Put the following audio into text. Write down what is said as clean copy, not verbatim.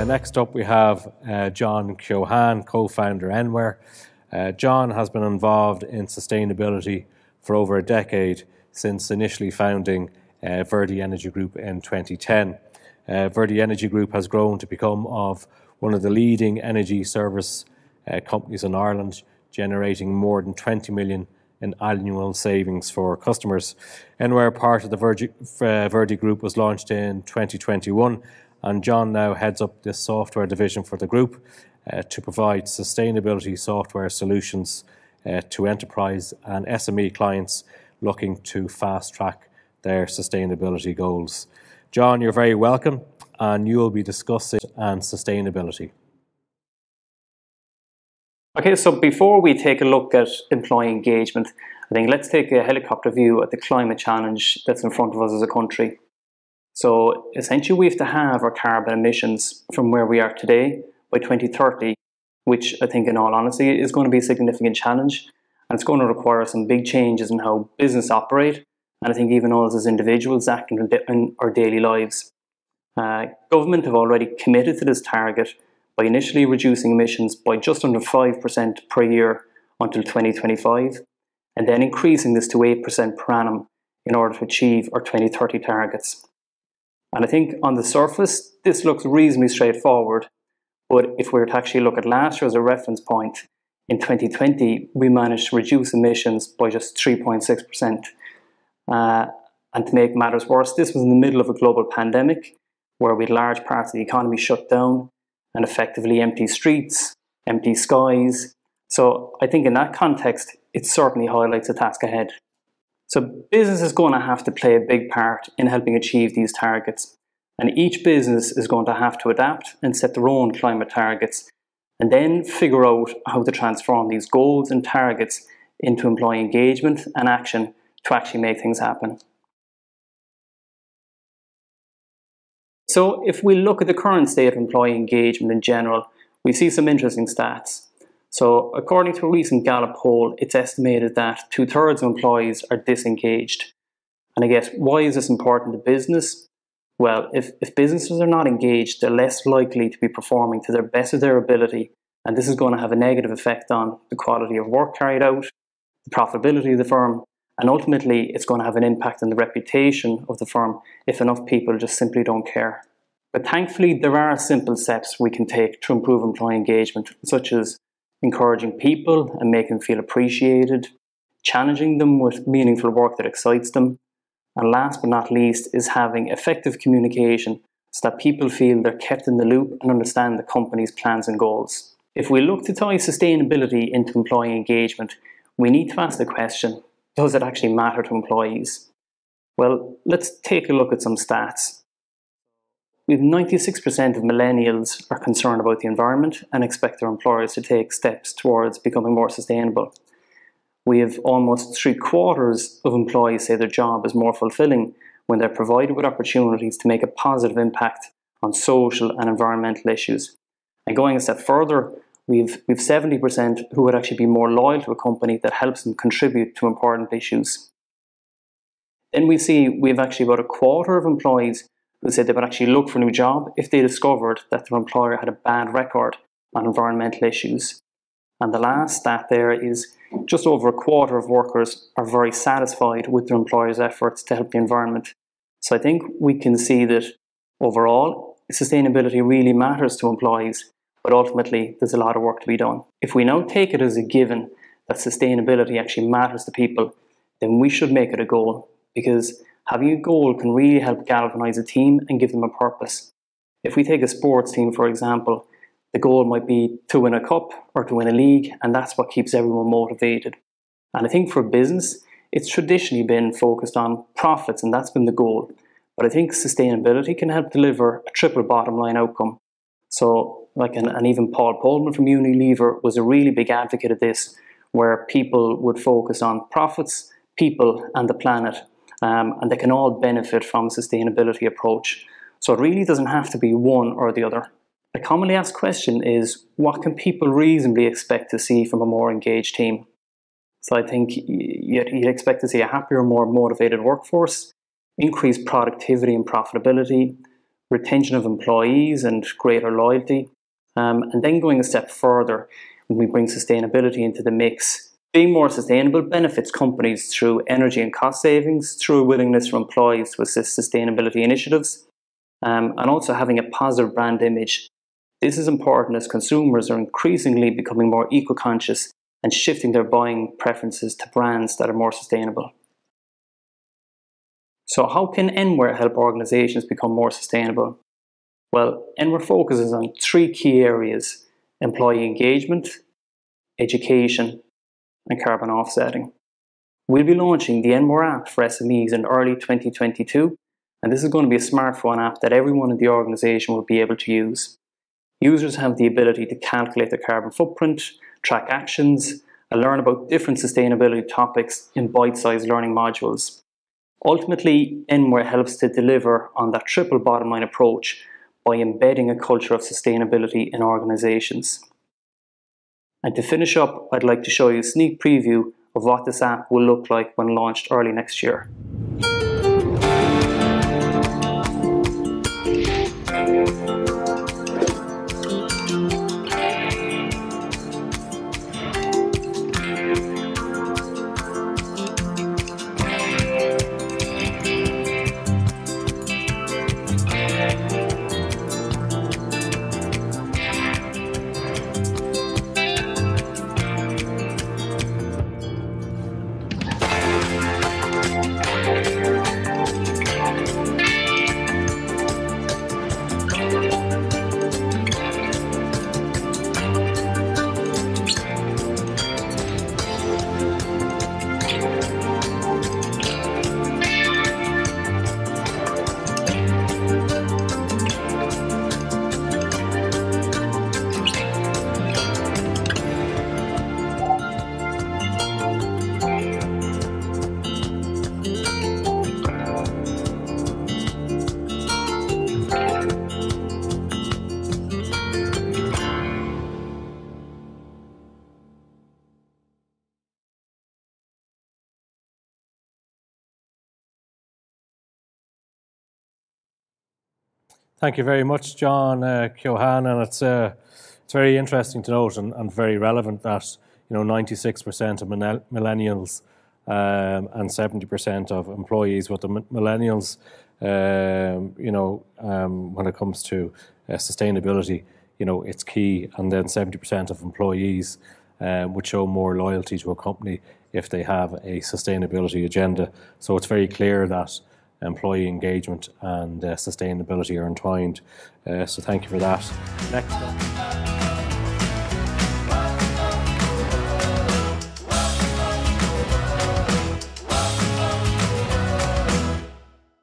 next up we have John Keohane, co-founder Enware. John has been involved in sustainability for over a decade since initially founding Verdi Energy Group in 2010. Verdi Energy Group has grown to become one of the leading energy service companies in Ireland, generating more than 20 million in annual savings for customers. Enware, part of the Verdi Group, was launched in 2021, and John now heads up this software division for the group to provide sustainability software solutions to enterprise and SME clients looking to fast-track their sustainability goals. John, you're very welcome, and you will be discussing sustainability. Okay, so before we take a look at employee engagement, I think let's take a helicopter view at the climate challenge that's in front of us as a country. So essentially we have to have our carbon emissions from where we are today by 2030, which I think in all honesty is going to be a significant challenge, and it's going to require some big changes in how business operate, and I think even us as individuals act in our daily lives. Government have already committed to this target by initially reducing emissions by just under 5% per year until 2025, and then increasing this to 8% per annum in order to achieve our 2030 targets. And I think on the surface, this looks reasonably straightforward, but if we were to actually look at last year as a reference point, in 2020, we managed to reduce emissions by just 3.6%. And to make matters worse, this was in the middle of a global pandemic where we had large parts of the economy shut down and effectively empty streets, empty skies. So I think in that context, it certainly highlights the task ahead. So business is going to have to play a big part in helping achieve these targets. And each business is going to have to adapt and set their own climate targets, and then figure out how to transform these goals and targets into employee engagement and action to actually make things happen. So if we look at the current state of employee engagement in general, we see some interesting stats. So according to a recent Gallup poll, it's estimated that 2/3 of employees are disengaged. And I guess, why is this important to business? Well, if businesses are not engaged, they're less likely to be performing to the best of their ability, and this is going to have a negative effect on the quality of work carried out, the profitability of the firm, and ultimately it's going to have an impact on the reputation of the firm if enough people just simply don't care. But thankfully, there are simple steps we can take to improve employee engagement, such as encouraging people and making them feel appreciated, challenging them with meaningful work that excites them, and last but not least is having effective communication so that people feel they're kept in the loop and understand the company's plans and goals. If we look to tie sustainability into employee engagement, we need to ask the question, does it actually matter to employees? Well, let's take a look at some stats. With 96% of millennials are concerned about the environment and expect their employers to take steps towards becoming more sustainable. We have almost 3/4 of employees say their job is more fulfilling when they're provided with opportunities to make a positive impact on social and environmental issues. And going a step further, we've 70% who would actually be more loyal to a company that helps them contribute to important issues. Then we see we've actually about 1/4 of employees who said they would actually look for a new job if they discovered that their employer had a bad record on environmental issues. And the last stat there is just over 1/4 of workers are very satisfied with their employer's efforts to help the environment. So I think we can see that overall, sustainability really matters to employees, but ultimately there's a lot of work to be done. If we now take it as a given that sustainability actually matters to people, then we should make it a goal, because having a goal can really help galvanize a team and give them a purpose. If we take a sports team, for example, the goal might be to win a cup or to win a league, and that's what keeps everyone motivated. And I think for business, it's traditionally been focused on profits, and that's been the goal. But I think sustainability can help deliver a triple bottom line outcome. So, and even Paul Polman from Unilever was a really big advocate of this, where people would focus on profits, people, and the planet. And they can all benefit from a sustainability approach. So it really doesn't have to be one or the other. A commonly asked question is, what can people reasonably expect to see from a more engaged team? So I think you'd expect to see a happier, more motivated workforce, increased productivity and profitability, retention of employees and greater loyalty. And then going a step further, when we bring sustainability into the mix, being more sustainable benefits companies through energy and cost savings, through a willingness for employees to assist sustainability initiatives, and also having a positive brand image. This is important as consumers are increasingly becoming more eco-conscious and shifting their buying preferences to brands that are more sustainable. So how can Enware help organisations become more sustainable? Well, Enware focuses on 3 key areas: employee engagement, education, and carbon offsetting. We'll be launching the Enware app for SMEs in early 2022, and this is going to be a smartphone app that everyone in the organisation will be able to use. Users have the ability to calculate their carbon footprint, track actions, and learn about different sustainability topics in bite-sized learning modules. Ultimately, Enware helps to deliver on that triple bottom line approach by embedding a culture of sustainability in organisations. And to finish up, I'd like to show you a sneak preview of what this app will look like when launched early next year. Thank you very much, John Keohane, and it's very interesting to note and very relevant that 96% of millennials and 70% of employees, with the millennials, when it comes to sustainability, it's key, and then 70% of employees would show more loyalty to a company if they have a sustainability agenda. So it's very clear that employee engagement and sustainability are entwined. So thank you for that. Next up.